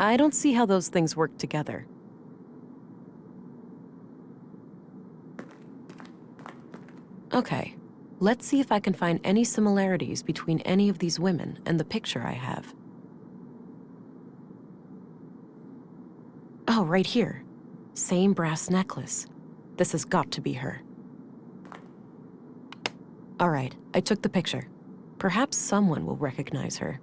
I don't see how those things work together. Okay, let's see if I can find any similarities between any of these women and the picture I have. Oh, right here. Same brass necklace. This has got to be her. All right, I took the picture. Perhaps someone will recognize her.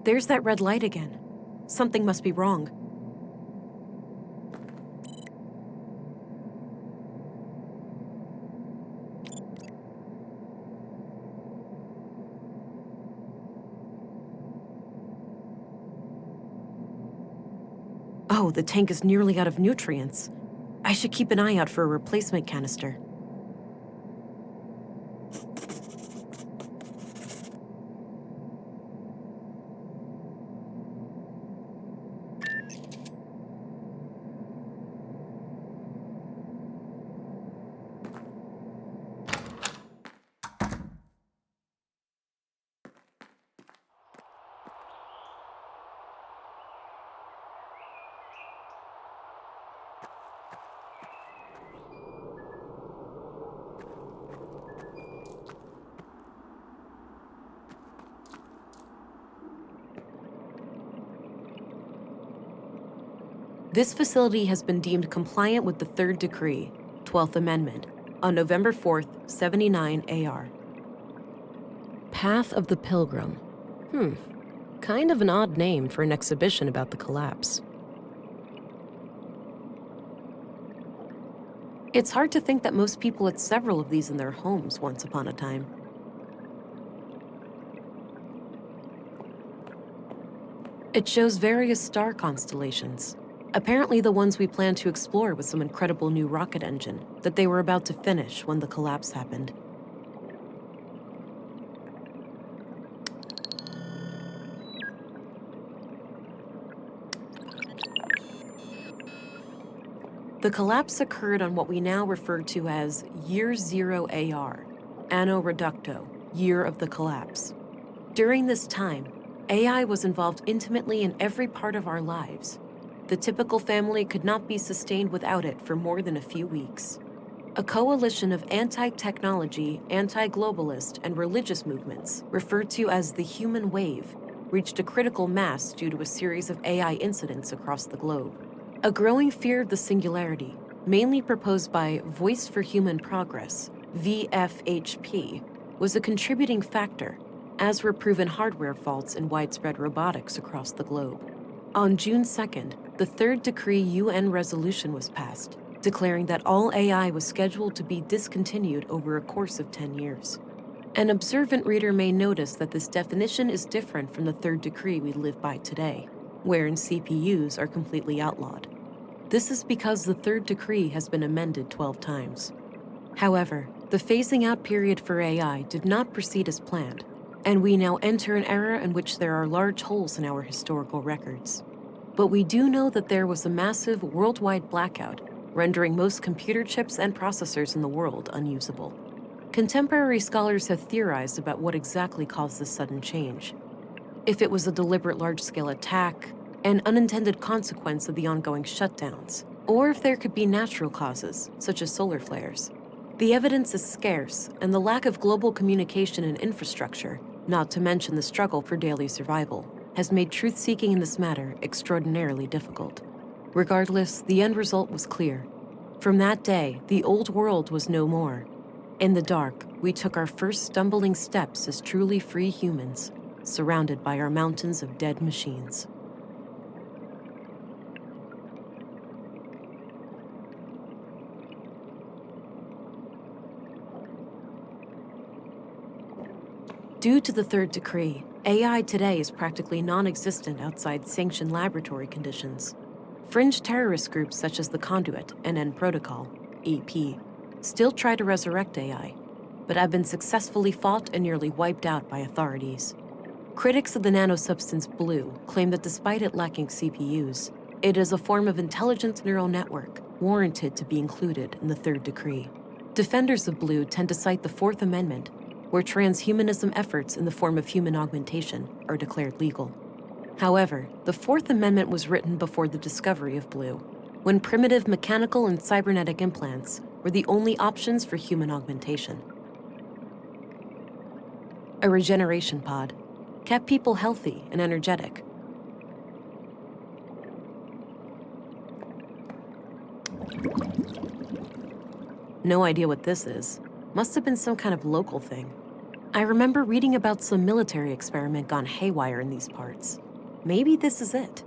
There's that red light again. Something must be wrong. Oh, the tank is nearly out of nutrients. I should keep an eye out for a replacement canister. This facility has been deemed compliant with the Third Decree, 12th Amendment, on November 4th, 79 AR. Path of the Pilgrim. Kind of an odd name for an exhibition about the collapse. It's hard to think that most people had several of these in their homes once upon a time. It shows various star constellations. Apparently the ones we planned to explore with some incredible new rocket engine that they were about to finish when the collapse happened. The collapse occurred on what we now refer to as Year Zero AR, Anno Reducto, Year of the Collapse. During this time, AI was involved intimately in every part of our lives. The typical family could not be sustained without it for more than a few weeks. A coalition of anti-technology, anti-globalist, and religious movements, referred to as the human wave, reached a critical mass due to a series of AI incidents across the globe. A growing fear of the singularity, mainly proposed by Voice for Human Progress, VFHP, was a contributing factor, as were proven hardware faults in widespread robotics across the globe. On June 2nd, the Third Decree UN resolution was passed, declaring that all AI was scheduled to be discontinued over a course of 10 years. An observant reader may notice that this definition is different from the Third Decree we live by today, wherein CPUs are completely outlawed. This is because the Third Decree has been amended 12 times. However, the phasing out period for AI did not proceed as planned, and we now enter an era in which there are large holes in our historical records. But we do know that there was a massive worldwide blackout, rendering most computer chips and processors in the world unusable. Contemporary scholars have theorized about what exactly caused this sudden change. If it was a deliberate large-scale attack, an unintended consequence of the ongoing shutdowns, or if there could be natural causes, such as solar flares. The evidence is scarce, and the lack of global communication and infrastructure, not to mention the struggle for daily survival, has made truth-seeking in this matter extraordinarily difficult. Regardless, the end result was clear. From that day, the old world was no more. In the dark, we took our first stumbling steps as truly free humans, surrounded by our mountains of dead machines. Due to the Third Decree, AI today is practically non-existent outside sanctioned laboratory conditions. Fringe terrorist groups such as the Conduit and N Protocol, EP, still try to resurrect AI. but have been successfully fought and nearly wiped out by authorities. Critics of the nanosubstance blue claim that despite it lacking CPUs, it is a form of intelligent neural network warranted to be included in the Third Decree. Defenders of blue tend to cite the Fourth Amendment, where transhumanism efforts in the form of human augmentation are declared legal. However, the Fourth Amendment was written before the discovery of blue, when primitive mechanical and cybernetic implants were the only options for human augmentation. A regeneration pod kept people healthy and energetic. No idea what this is. Must have been some kind of local thing. I remember reading about some military experiment gone haywire in these parts. Maybe this is it.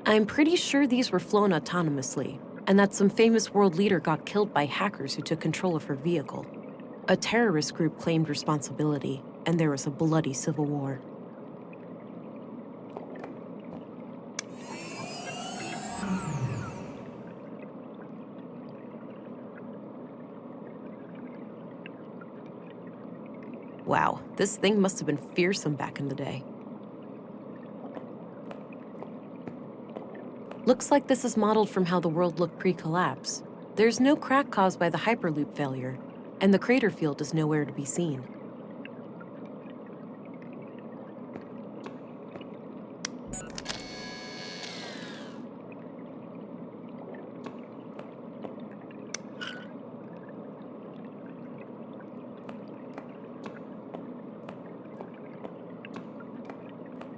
I'm pretty sure these were flown autonomously, and that some famous world leader got killed by hackers who took control of her vehicle. A terrorist group claimed responsibility, and there was a bloody civil war. Wow, this thing must have been fearsome back in the day. Looks like this is modeled from how the world looked pre-collapse. There's no crack caused by the Hyperloop failure, and the crater field is nowhere to be seen.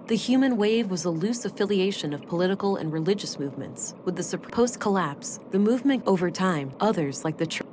The human wave was a loose affiliation of political and religious movements. With the post-collapse, the movement over time, others like the church.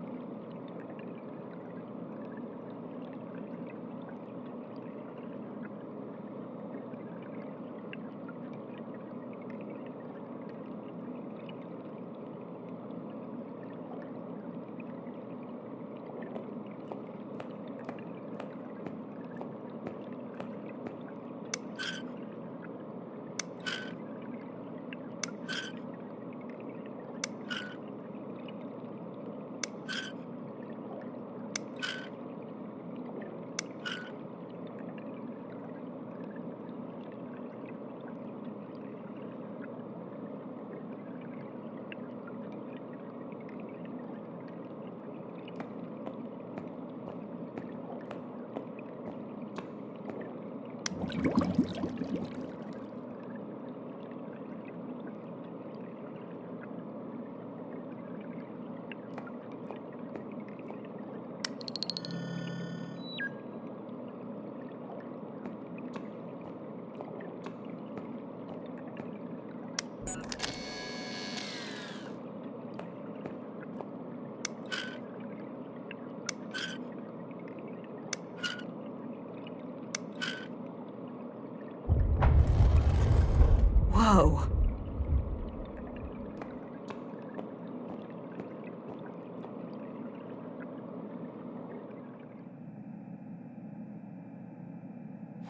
Whoa.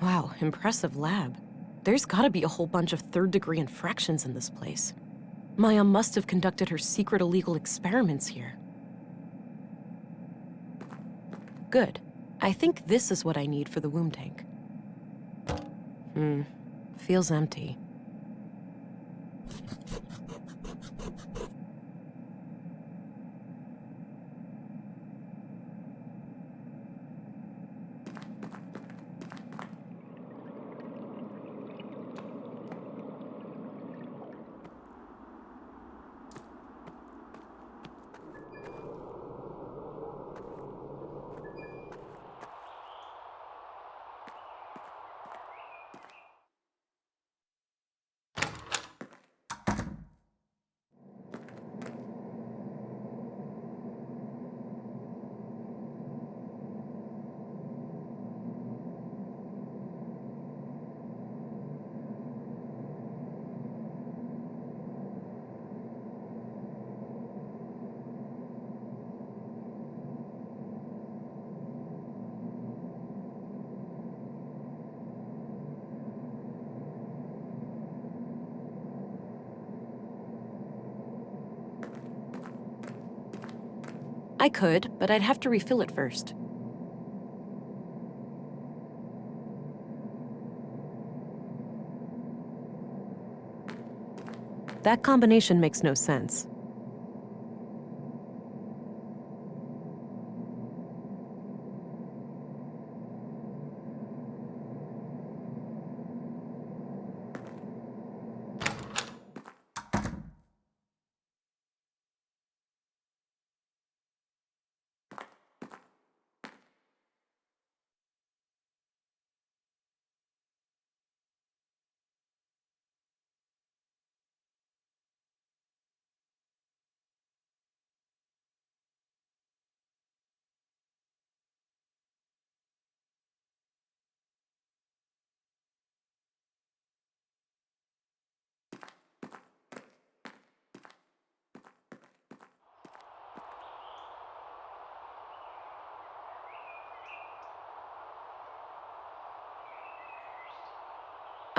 Wow, impressive lab. There's gotta be a whole bunch of third-degree infractions in this place. Maya must have conducted her secret illegal experiments here. Good. I think this is what I need for the womb tank. Feels empty. I could, but I'd have to refill it first. That combination makes no sense.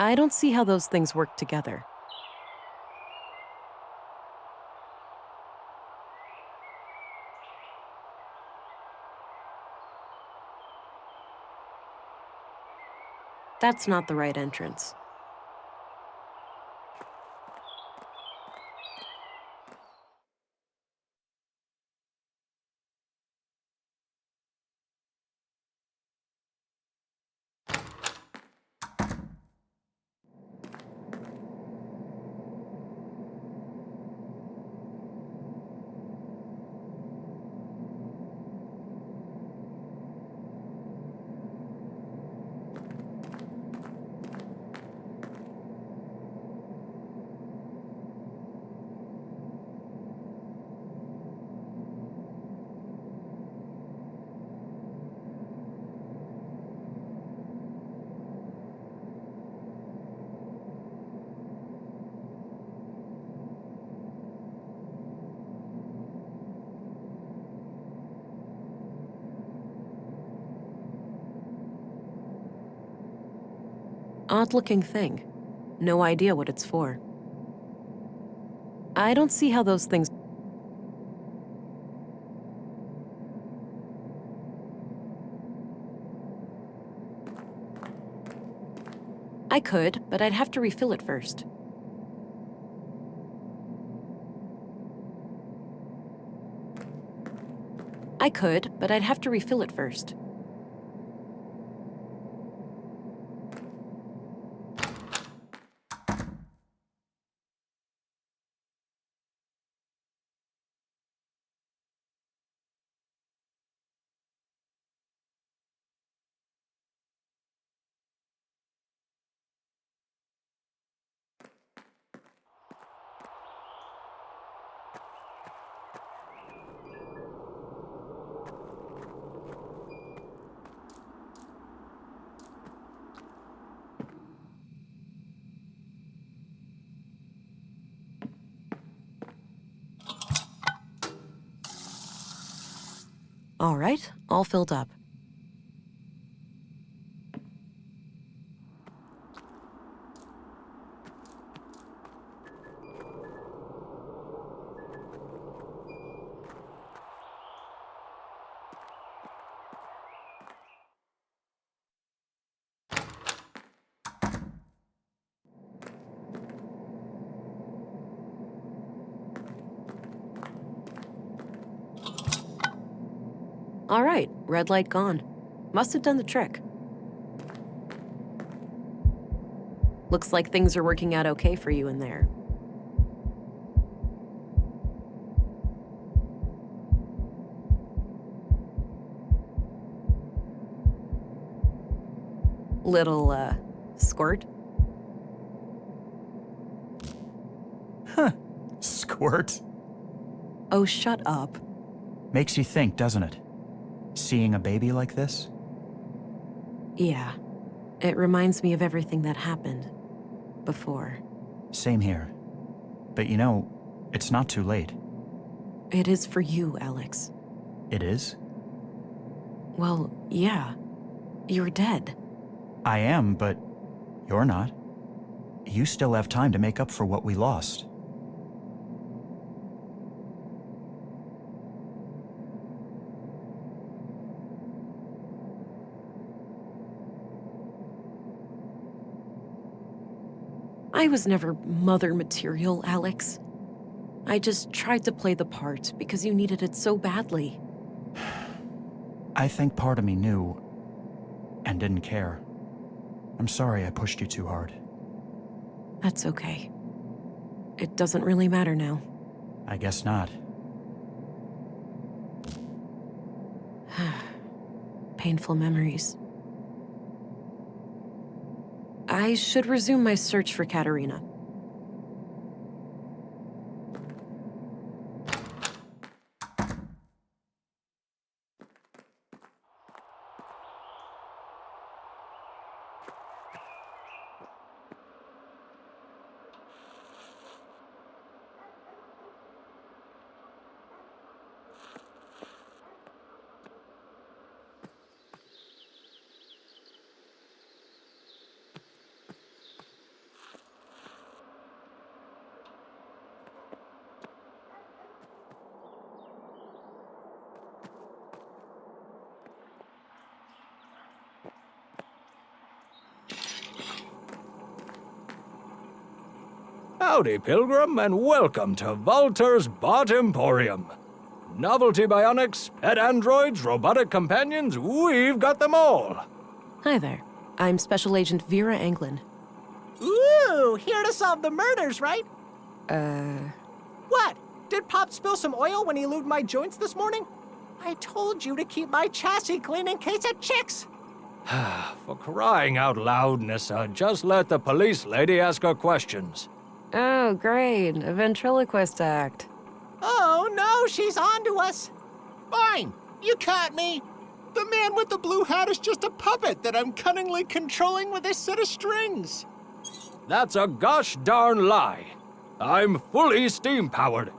I don't see how those things work together. That's not the right entrance. Odd-looking thing. No idea what it's for. I don't see how those things... I could, but I'd have to refill it first. I could, but I'd have to refill it first. All right, all filled up. All right, red light gone. Must have done the trick. Looks like things are working out okay for you in there. Little, squirt? Huh. Squirt. Oh, shut up. Makes you think, doesn't it? Seeing a baby like this? Yeah, it reminds me of everything that happened before. Same here. But you know, it's not too late. It is for you, Alex. It is? Well, yeah. You're dead. I am, but you're not. You still have time to make up for what we lost. I was never mother material, Alex. I just tried to play the part because you needed it so badly. I think part of me knew and didn't care. I'm sorry I pushed you too hard. That's okay. It doesn't really matter now. I guess not. Painful memories. I should resume my search for Katerina. Howdy, Pilgrim, and welcome to Walter's Bot Emporium. Novelty bionics, pet androids, robotic companions, we've got them all. Hi there. I'm Special Agent Vera Anglin. Ooh, here to solve the murders, right? Uh... What? Did Pop spill some oil when he lubed my joints this morning? I told you to keep my chassis clean in case of chicks. For crying out loud, Nissa, just let the police lady ask her questions. Oh, great. A ventriloquist act. Oh no, she's on to us. Fine, you caught me. The man with the blue hat is just a puppet that I'm cunningly controlling with a set of strings. That's a gosh darn lie. I'm fully steam-powered.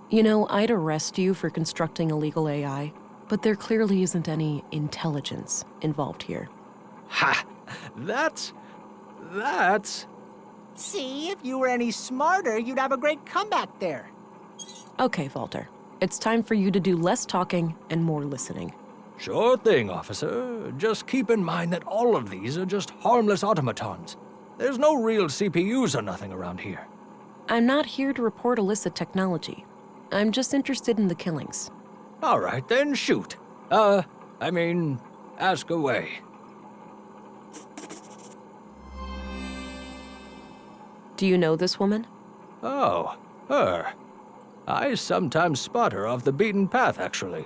You know, I'd arrest you for constructing illegal AI, but there clearly isn't any intelligence involved here. Ha! That's... See, if you were any smarter, you'd have a great comeback there. Okay, Walter. It's time for you to do less talking and more listening. Sure thing, officer. Just keep in mind that all of these are just harmless automatons. There's no real CPUs or nothing around here. I'm not here to report illicit technology. I'm just interested in the killings. All right, then shoot. Ask away. Do you know this woman? Oh, her. I sometimes spot her off the beaten path, actually.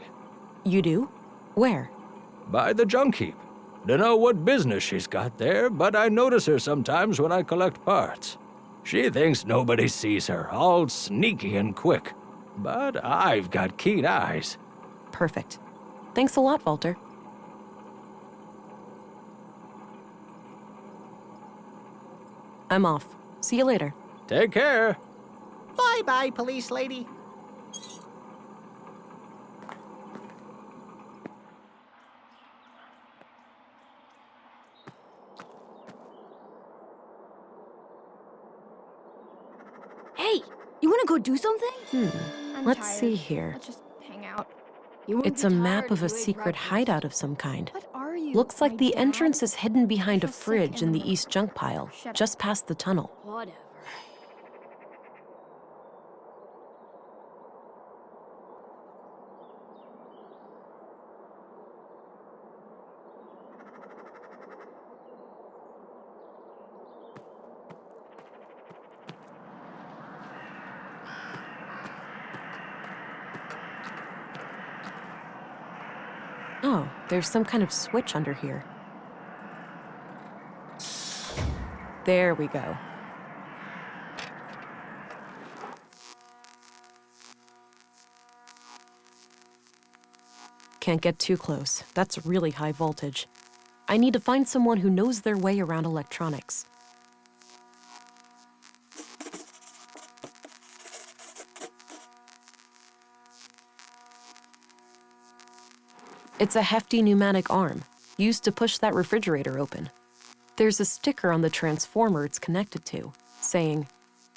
You do? Where? By the junk heap. Dunno what business she's got there, but I notice her sometimes when I collect parts. She thinks nobody sees her, all sneaky and quick. But I've got keen eyes. Perfect. Thanks a lot, Walter. I'm off. See you later. Take care. Bye-bye, police lady. Hey, you want to go do something? I'm Let's tired. see here. Let's just hang out. You won't It's be a map tired of a if you ate secret breakfast. hideout of some kind. What are you? Looks like my the dad? entrance is hidden behind a Feel sick fridge in and the little. east junk pile, Shut up. just past the tunnel. Whatever. Oh, there's some kind of switch under here. There we go. Can't get too close. That's really high voltage. I need to find someone who knows their way around electronics. It's a hefty pneumatic arm, used to push that refrigerator open. There's a sticker on the transformer it's connected to, saying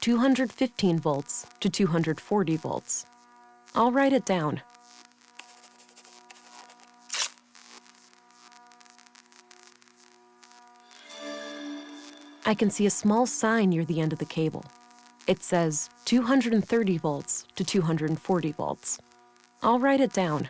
215 volts to 240 volts. I'll write it down. I can see a small sign near the end of the cable. It says 230 volts to 240 volts. I'll write it down.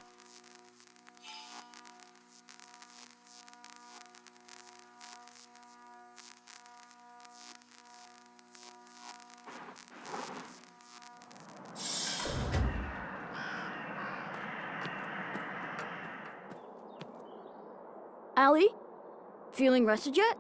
Allie? Feeling rested yet?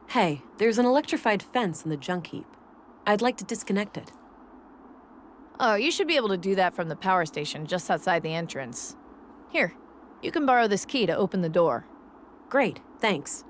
Hey, there's an electrified fence in the junk heap. I'd like to disconnect it. Oh, you should be able to do that from the power station just outside the entrance. Here, you can borrow this key to open the door. Great, thanks.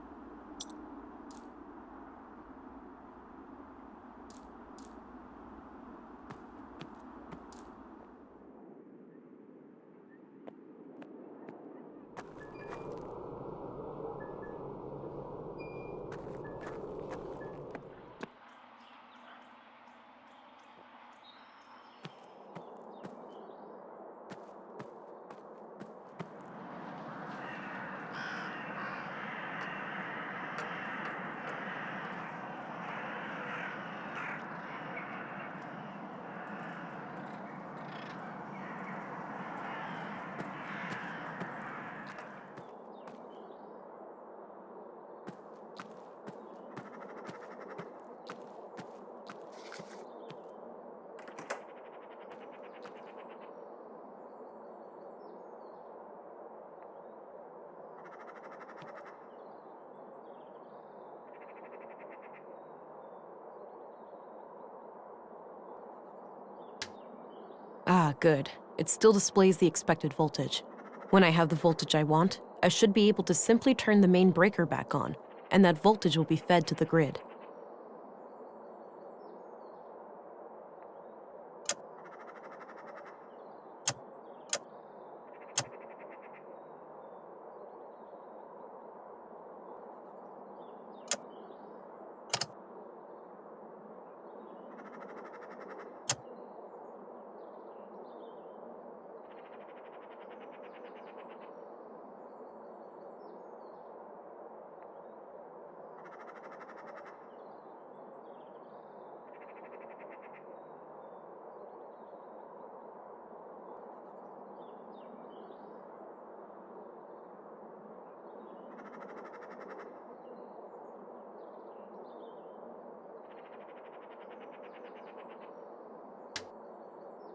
Ah, good. It still displays the expected voltage. When I have the voltage I want, I should be able to simply turn the main breaker back on, and that voltage will be fed to the grid.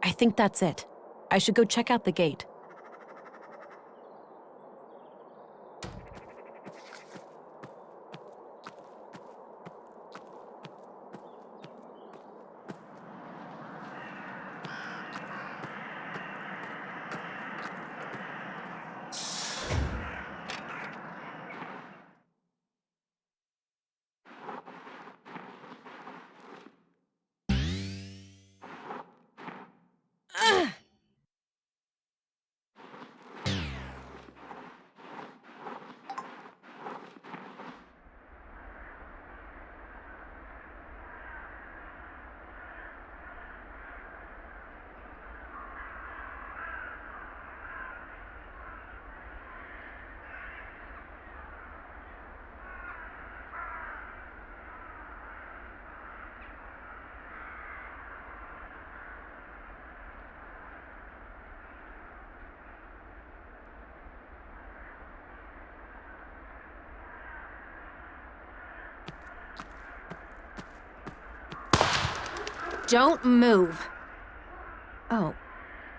I think that's it. I should go check out the gate. Don't move. Oh,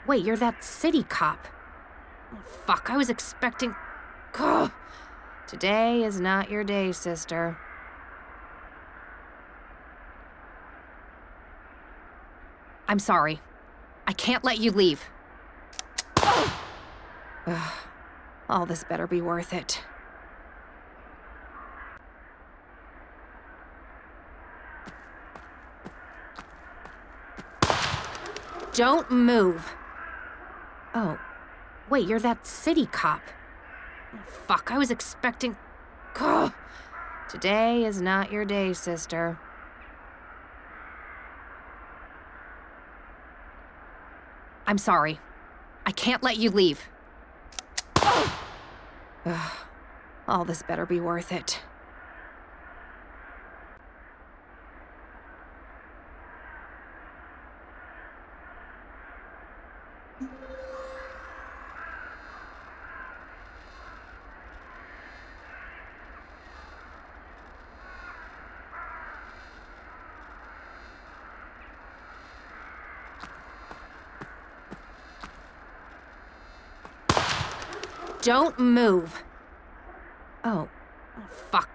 wait, you're that city cop. Oh, fuck, I was expecting... Ugh. Today is not your day, sister. I'm sorry. I can't let you leave. Ugh. All this better be worth it. Don't move. Oh, wait, you're that city cop. Oh, fuck, I was expecting... Ugh. Today is not your day, sister. I'm sorry. I can't let you leave. Ugh. All this better be worth it. Don't move. Oh, fuck.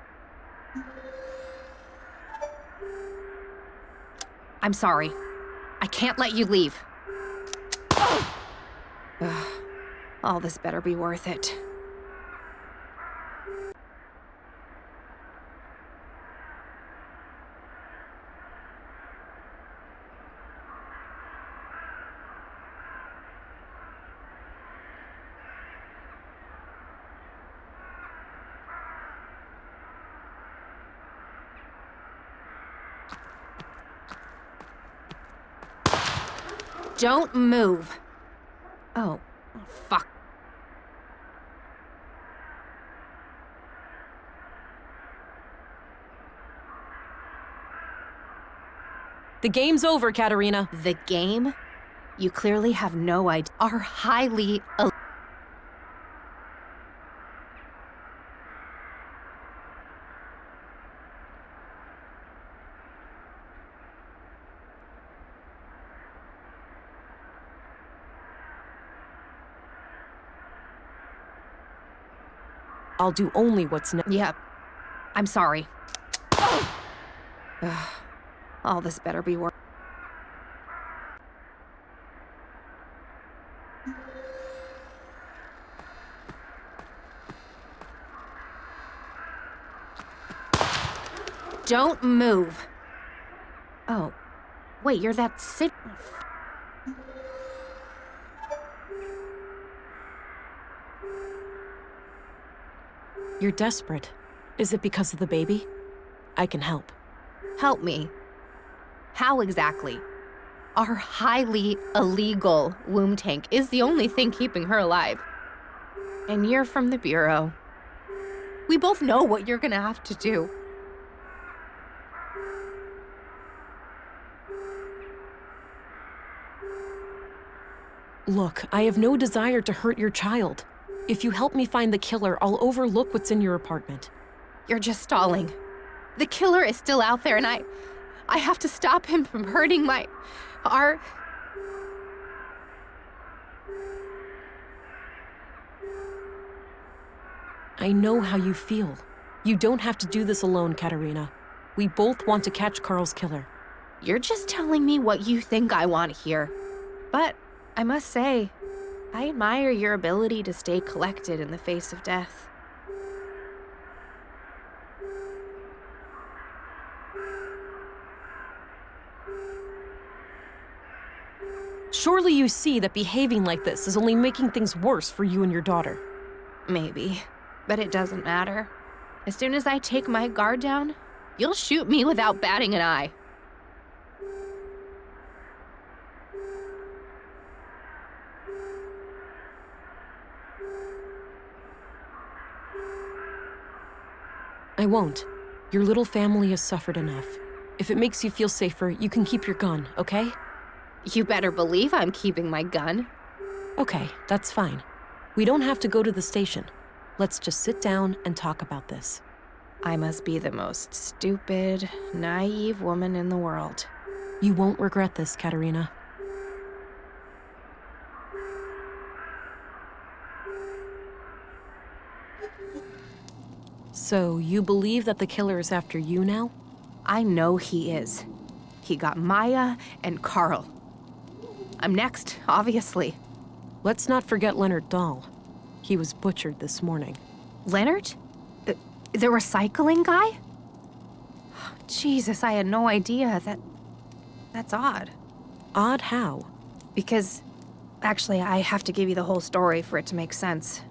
I'm sorry. I can't let you leave. Ugh. All this better be worth it. Don't move. Oh, fuck. The game's over, Katerina. The game? You clearly have no idea. Are highly... I'll do only what's Yep. I'm sorry. Ugh. All this better be worth... Don't move. Oh, wait, you're that sick... You're desperate. Is it because of the baby? I can help. Help me. How exactly? Our highly illegal womb tank is the only thing keeping her alive. And you're from the Bureau. We both know what you're gonna have to do. Look, I have no desire to hurt your child. If you help me find the killer, I'll overlook what's in your apartment. You're just stalling. The killer is still out there, and I have to stop him from hurting our... I know how you feel. You don't have to do this alone, Katerina. We both want to catch Carl's killer. You're just telling me what you think I want to hear. But I must say, I admire your ability to stay collected in the face of death. Surely you see that behaving like this is only making things worse for you and your daughter. Maybe, but it doesn't matter. As soon as I take my guard down, you'll shoot me without batting an eye. I won't. Your little family has suffered enough. If it makes you feel safer, you can keep your gun, okay? You better believe I'm keeping my gun. Okay, that's fine. We don't have to go to the station. Let's just sit down and talk about this. I must be the most stupid, naive woman in the world. You won't regret this, Katerina. So, you believe that the killer is after you now? I know he is. He got Maya and Carl. I'm next, obviously. Let's not forget Leonard Dahl. He was butchered this morning. Leonard? The recycling guy? Jesus, I had no idea. That's odd. Odd how? Because, actually, I have to give you the whole story for it to make sense.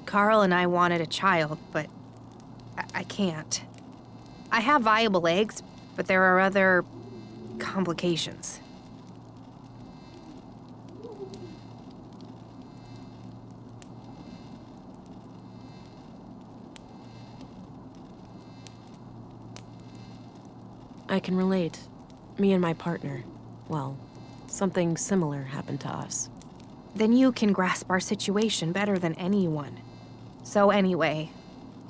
Carl and I wanted a child, but I can't. I have viable eggs, but there are other complications. I can relate. Me and my partner, well, something similar happened to us. Then you can grasp our situation better than anyone. So anyway,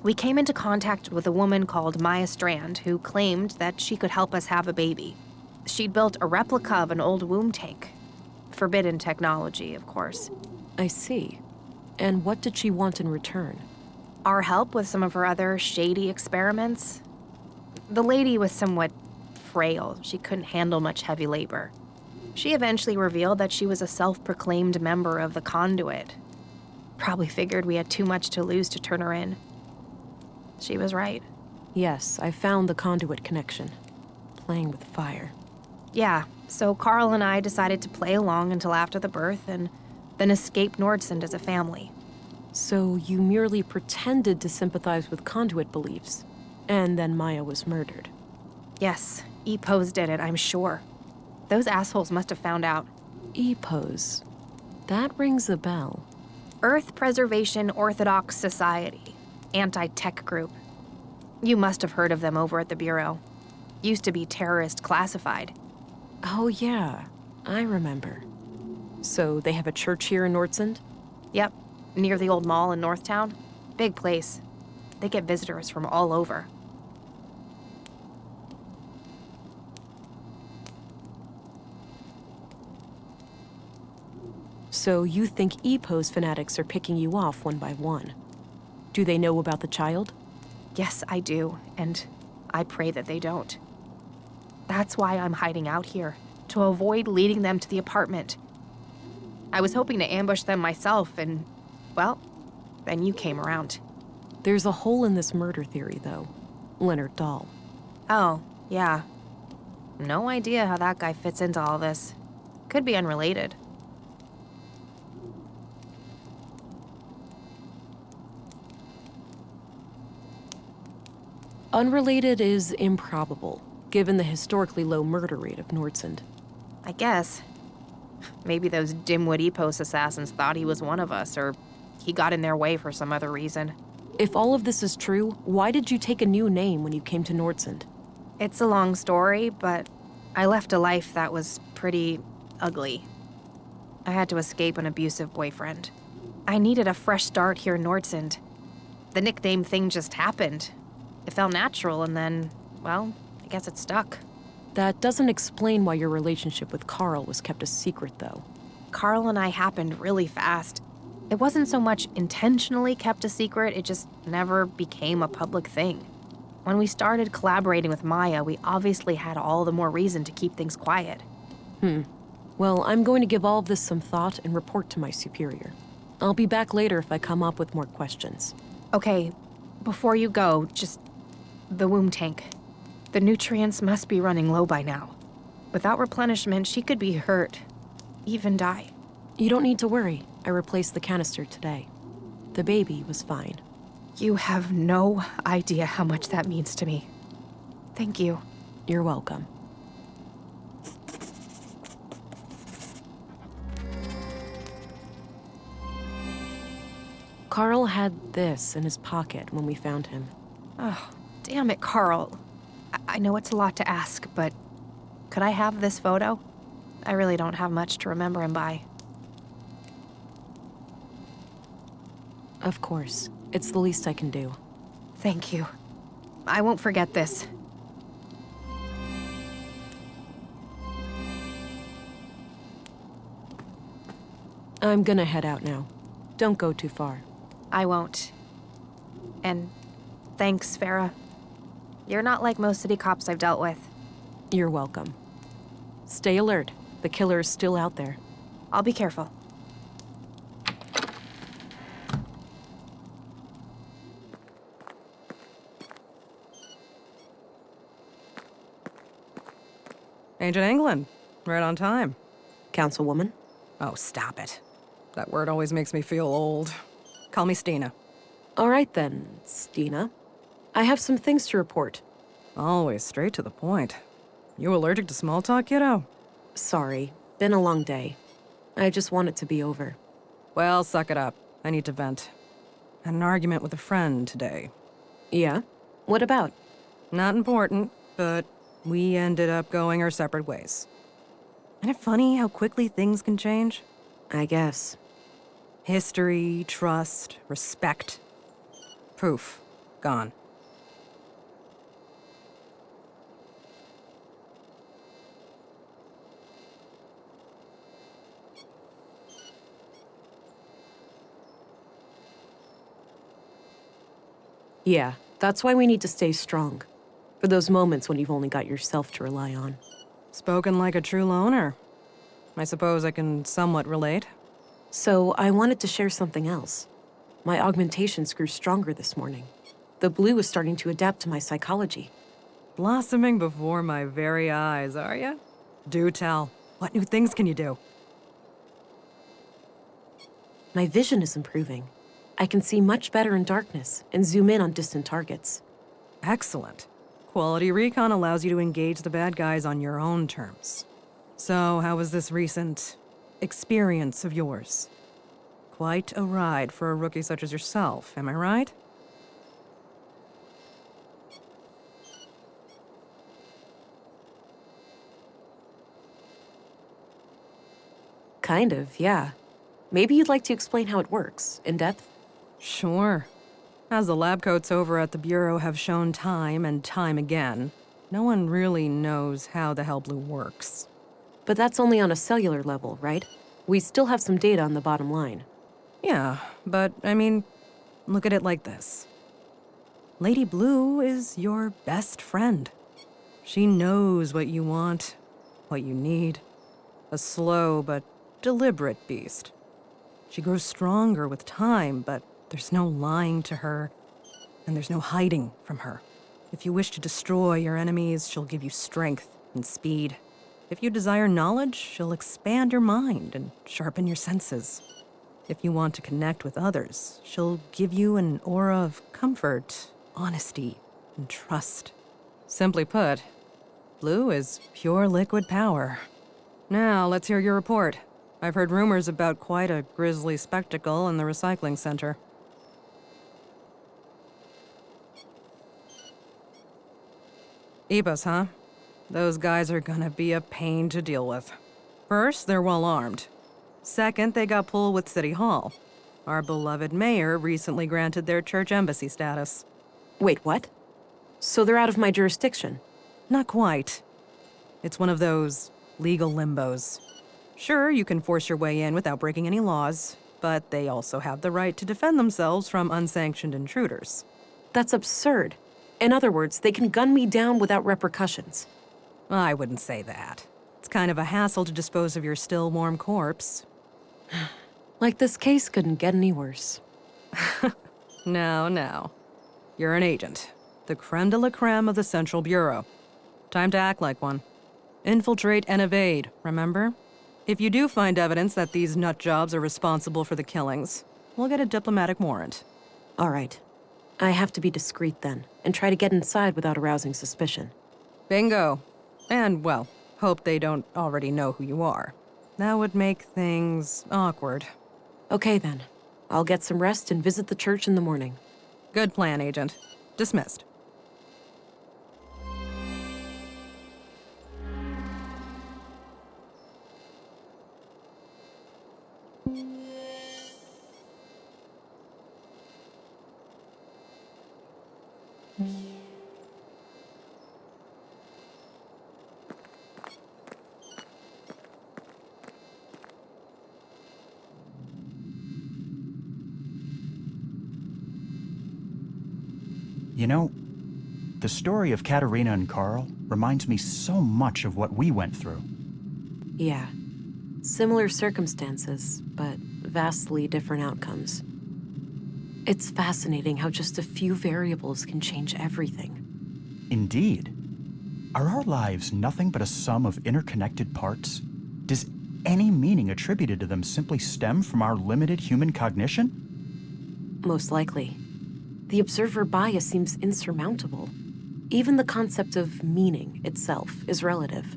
we came into contact with a woman called Maya Strand who claimed that she could help us have a baby. She'd built a replica of an old womb tank. Forbidden technology, of course. I see. And what did she want in return? Our help with some of her other shady experiments. The lady was somewhat frail. She couldn't handle much heavy labor. She eventually revealed that she was a self-proclaimed member of the Conduit. Probably figured we had too much to lose to turn her in. She was right. Yes, I found the conduit connection. Playing with fire. Yeah, so Carl and I decided to play along until after the birth and then escape Nordsund as a family. So you merely pretended to sympathize with conduit beliefs, and then Maya was murdered. Yes, EPOs did it, I'm sure. Those assholes must have found out. EPOs. That rings a bell. Earth Preservation Orthodox Society. Anti-tech group. You must have heard of them over at the Bureau. Used to be terrorist classified. Oh yeah, I remember. So they have a church here in Nordsund? Yep, near the old mall in Northtown. Big place. They get visitors from all over. So you think EPO's fanatics are picking you off one by one. Do they know about the child? Yes, I do, and I pray that they don't. That's why I'm hiding out here, to avoid leading them to the apartment. I was hoping to ambush them myself, and, well, then you came around. There's a hole in this murder theory, though. Leonard Dahl. Oh, yeah. No idea how that guy fits into all this. Could be unrelated. Unrelated is improbable, given the historically low murder rate of Nordsund. I guess. Maybe those dimwit EPOS assassins thought he was one of us, or he got in their way for some other reason. If all of this is true, why did you take a new name when you came to Nordsund? It's a long story, but I left a life that was pretty ugly. I had to escape an abusive boyfriend. I needed a fresh start here in Nordsund. The nickname thing just happened. It felt natural, and then, well, I guess it stuck. That doesn't explain why your relationship with Carl was kept a secret, though. Carl and I happened really fast. It wasn't so much intentionally kept a secret, it just never became a public thing. When we started collaborating with Maya, we obviously had all the more reason to keep things quiet. Well, I'm going to give all of this some thought and report to my superior. I'll be back later if I come up with more questions. Okay, before you go, just the womb tank. The nutrients must be running low by now. Without replenishment, she could be hurt, even die. You don't need to worry. I replaced the canister today. The baby was fine. You have no idea how much that means to me. Thank you. You're welcome. Carl had this in his pocket when we found him. Oh, damn it, Carl. I know it's a lot to ask, but could I have this photo? I really don't have much to remember him by. Of course. It's the least I can do. Thank you. I won't forget this. I'm gonna head out now. Don't go too far. I won't. And thanks, Farah. You're not like most city cops I've dealt with. You're welcome. Stay alert. The killer is still out there. I'll be careful. Agent England, right on time. Councilwoman? Oh, stop it. That word always makes me feel old. Call me Stina. All right then, Stina. I have some things to report. Always straight to the point. You allergic to small talk, kiddo? Sorry, been a long day. I just want it to be over. Well, suck it up. I need to vent. Had an argument with a friend today. Yeah? What about? Not important, but we ended up going our separate ways. Isn't it funny how quickly things can change? I guess. History, trust, respect. Poof. Gone. Yeah, that's why we need to stay strong. For those moments when you've only got yourself to rely on. Spoken like a true loner. I suppose I can somewhat relate. So, I wanted to share something else. My augmentations grew stronger this morning. The blue is starting to adapt to my psychology. Blossoming before my very eyes, are ya? Do tell. What new things can you do? My vision is improving. I can see much better in darkness and zoom in on distant targets. Excellent. Quality recon allows you to engage the bad guys on your own terms. So, how was this recent experience of yours? Quite a ride for a rookie such as yourself, am I right? Kind of, yeah. Maybe you'd like to explain how it works, in depth? Sure. As the lab coats over at the Bureau have shown time and time again, no one really knows how the hell blue works. But that's only on a cellular level, right? We still have some data on the bottom line. Yeah, but I mean, look at it like this. Lady Blue is your best friend. She knows what you want, what you need. A slow but deliberate beast. She grows stronger with time, but there's no lying to her, and there's no hiding from her. If you wish to destroy your enemies, she'll give you strength and speed. If you desire knowledge, she'll expand your mind and sharpen your senses. If you want to connect with others, she'll give you an aura of comfort, honesty, and trust. Simply put, Blue is pure liquid power. Now, let's hear your report. I've heard rumors about quite a grisly spectacle in the recycling center. Ebos, huh? Those guys are gonna be a pain to deal with. First, they're well armed. Second, they got pulled with City Hall. Our beloved mayor recently granted their church embassy status. Wait, what? So they're out of my jurisdiction? Not quite. It's one of those legal limbos. Sure, you can force your way in without breaking any laws, but they also have the right to defend themselves from unsanctioned intruders. That's absurd. In other words, they can gun me down without repercussions. I wouldn't say that. It's kind of a hassle to dispose of your still warm corpse. Like this case couldn't get any worse. No. You're an agent. The creme de la creme of the Central Bureau. Time to act like one. Infiltrate and evade, remember? If you do find evidence that these nut jobs are responsible for the killings, we'll get a diplomatic warrant. All right. I have to be discreet then, and try to get inside without arousing suspicion. Bingo. And, well, hope they don't already know who you are. That would make things awkward. Okay then. I'll get some rest and visit the church in the morning. Good plan, Agent. Dismissed. You know, the story of Katerina and Carl reminds me so much of what we went through. Yeah. Similar circumstances, but vastly different outcomes. It's fascinating how just a few variables can change everything. Indeed. Are our lives nothing but a sum of interconnected parts? Does any meaning attributed to them simply stem from our limited human cognition? Most likely. The observer bias seems insurmountable. Even the concept of meaning itself is relative.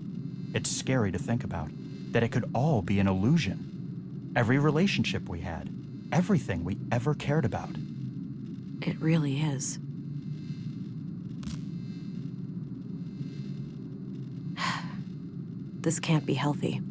It's scary to think about, that it could all be an illusion. Every relationship we had, everything we ever cared about. It really is. This can't be healthy.